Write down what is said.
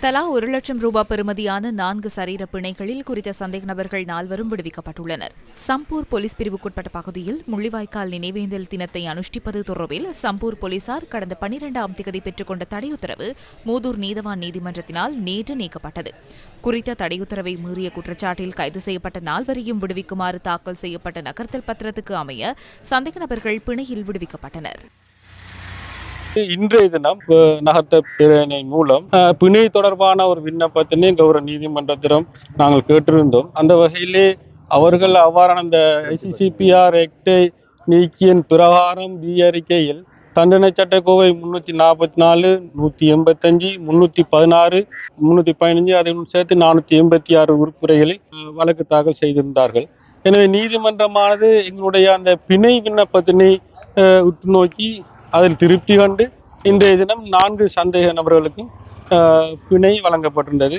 தலா 1,00,000 ரூபாய் பெறுமதியான 4 சரீர பிணைகளில் குறித்த சந்தேக நபர்கள் 4வரும் விடுவிக்கப்பட்டுள்ளனர். சம்பூர் போலீஸ் பிரிவுக்குட்பட்ட பகுதியில் முள்ளிவாய்க்கால் நினைவேந்தல் தினத்தை அனுஷ்டிப்பது தொடர்பில் சம்பூர் போலீசார் கடந்த 12ஆம் திகதி பெற்றுக்கொண்ட தடையுத்தரவு மூதூர் நீதவான் நீதிமன்றத்தினால் நேற்று நீக்கப்பட்டது. குறித்த தடையுத்தரவை மீறிய குற்றச்சாட்டில் கைது செய்யப்பட்ட 4வரையும் விடுவிக்குமாறு தாக்கல் செய்யப்பட்ட நகர்த்தல் பத்திரத்துக்கு அமைய சந்தேக நபர்கள் பிணையில் விடுவிக்கப்பட்டனர். இன்றைய தினம் நகர்த்த பிரிவினை மூலம் பிணை தொடர்பான ஒரு விண்ணப்பத்தினை கௌரவ நீதிமன்றத்திடம் நாங்கள் கேட்டிருந்தோம். அந்த வகையிலே அவர்கள் அவ்வாறான அந்த ICCPR ஆக்டை நீக்கியின் பிரகாரம் அறிக்கையில் தண்டனை சட்டக்கோவை 344, 185, 316, 315 அதை சேர்த்து 486 உறுப்புரைகளை வழக்கு தாக்கல் செய்திருந்தார்கள். எனவே நீதிமன்றமானது எங்களுடைய அந்த பிணை விண்ணப்பத்தினை உற்று நோக்கி அதில் திருப்தி கண்டு இன்றைய தினம் 4 சந்தேக நபர்களுக்கும் பிணை வழங்கப்பட்டிருந்தது.